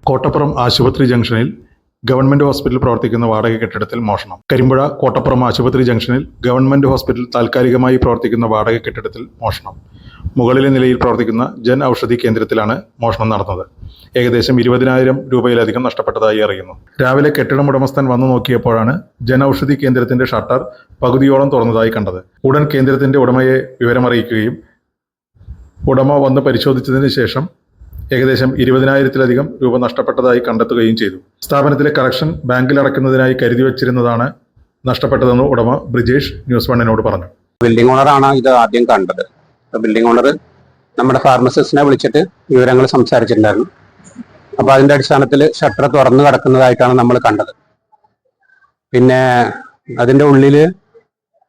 കോട്ടപ്പുറം ആശുപത്രി ജംഗ്ഷനിൽ government hospital പ്രവർത്തിക്കുന്ന വാടക കെട്ടിടത്തിൽ മോഷണം. കരിമ്പുഴ കോട്ടപ്പുറം ആശുപത്രി ജംഗ്ഷനിൽ ഗവൺമെന്റ് ഹോസ്പിറ്റൽ താൽക്കാലികമായി പ്രവർത്തിക്കുന്ന വാടക കെട്ടിടത്തിൽ മോഷണം. മുകളിലെ നിലയിൽ പ്രവർത്തിക്കുന്ന ജൻ ഔഷധി കേന്ദ്രത്തിലാണ് മോഷണം നടന്നത്. ഏകദേശം 20,000 രൂപയിലധികം നഷ്ടപ്പെട്ടതായി അറിയുന്നു. രാവിലെ കെട്ടിടം ഉടമസ്ഥൻ വന്നു നോക്കിയപ്പോഴാണ് ജൻ ഔഷധി കേന്ദ്രത്തിന്റെ ഷട്ടർ പകുതിയോളം തുറന്നതായി കണ്ടത്. ഉടൻ കേന്ദ്രത്തിന്റെ ഉടമയെ വിവരമറിയിക്കുകയും ഉടമ വന്ന് പരിശോധിച്ചതിന് ശേഷം ഏകദേശം 20,000-ലധികം രൂപ നഷ്ടപ്പെട്ടതായി കണ്ടെത്തുകയും ചെയ്തു. സ്ഥാപനത്തിലെ കളക്ഷൻ ബാങ്കിൽ അടയ്ക്കുന്നതിനായി കരുതി വച്ചിരുന്നതാണ് നഷ്ടപ്പെട്ടതെന്ന് ഉടമ ബ്രിജേഷ് ന്യൂസ് 1-നോട് പറഞ്ഞു. ബിൽഡിംഗ് ഓണറാണ് ഇത് ആദ്യം കണ്ടത്. ബിൽഡിംഗ് ഓണർ നമ്മുടെ ഫാർമസിസ്റ്റിനെ വിളിച്ചിട്ട് വിവരങ്ങൾ സംസാരിച്ചിട്ടുണ്ടായിരുന്നു. അപ്പോൾ അതിന്റെ അടിസ്ഥാനത്തിൽ ഷട്ടർ തുറന്നു കിടക്കുന്നതായിട്ടാണ് നമ്മൾ കണ്ടത്. പിന്നെ അതിന്റെ ഉള്ളിൽ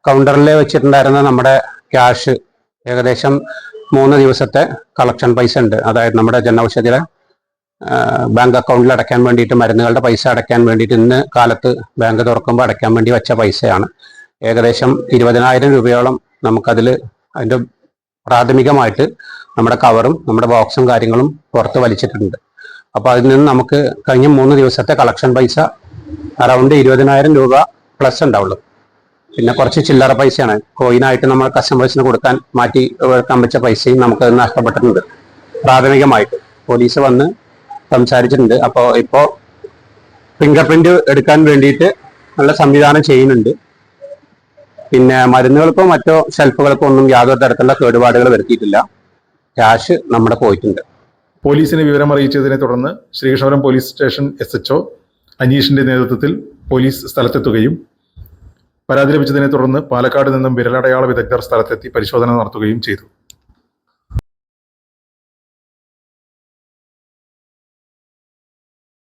കൗണ്ടറിൽ വെച്ചിട്ടുണ്ടായിരുന്ന നമ്മുടെ ക്യാഷ് ഏകദേശം 3 ദിവസത്തെ കളക്ഷൻ പൈസ ഉണ്ട്. അതായത് നമ്മുടെ ജൻ ഔഷധിയുടെ ബാങ്ക് അക്കൗണ്ടിൽ അടയ്ക്കാൻ വേണ്ടിയിട്ട്, മരുന്നുകളുടെ പൈസ അടയ്ക്കാൻ വേണ്ടിയിട്ട് ഇന്ന് കാലത്ത് ബാങ്ക് തുറക്കുമ്പോൾ അടയ്ക്കാൻ വേണ്ടി വെച്ച പൈസയാണ്. ഏകദേശം 20,000 രൂപയോളം നമുക്കതിൽ അതിൻ്റെ പ്രാഥമികമായിട്ട് നമ്മുടെ കവറും നമ്മുടെ ബോക്സും കാര്യങ്ങളും പുറത്ത് വലിച്ചിട്ടുണ്ട്. അപ്പോൾ അതിൽ നിന്ന് നമുക്ക് കഴിഞ്ഞ 3 ദിവസത്തെ കളക്ഷൻ പൈസ അറൗണ്ട് 20,000 രൂപ പ്ലസ് ഉണ്ടാവുള്ളൂ. പിന്നെ കുറച്ച് ചില്ലറ പൈസയാണ് കോയിനായിട്ട് നമ്മൾ കസ്റ്റമേഴ്സിന് മാറ്റി വെക്കാൻ വെച്ച പൈസയും നമുക്ക് നഷ്ടപ്പെട്ടിട്ടുണ്ട്. പ്രാഥമികമായിട്ട് പോലീസ് വന്ന് സംസാരിച്ചിട്ടുണ്ട്. അപ്പോൾ ഇപ്പോൾ ഫിംഗർ പ്രിന്റ് എടുക്കാൻ വേണ്ടിയിട്ട് നല്ല സംവിധാനം ചെയ്യുന്നുണ്ട്. പിന്നെ മരുന്നുകൾക്കോ മറ്റോ ഷെൽഫുകൾക്കോ ഒന്നും യാതൊരു തരത്തിലുള്ള കേടുപാടുകൾ വരുത്തിയിട്ടില്ല. ക്യാഷ് നമ്മുടെ പോയിട്ടുണ്ട്. പോലീസിനെ വിവരമറിയിച്ചതിനെ തുടർന്ന് ശ്രീകൃഷ്ണപുരം പോലീസ് സ്റ്റേഷൻ SHO അനീഷിന്റെ നേതൃത്വത്തിൽ പോലീസ് സ്ഥലത്തെത്തുകയും പരാതി ലഭിച്ചതിനെ തുടർന്ന് പാലക്കാട് നിന്നും വിരലടയാള വിദഗ്ധർ സ്ഥലത്തെത്തി പരിശോധന നടത്തുകയും ചെയ്തു.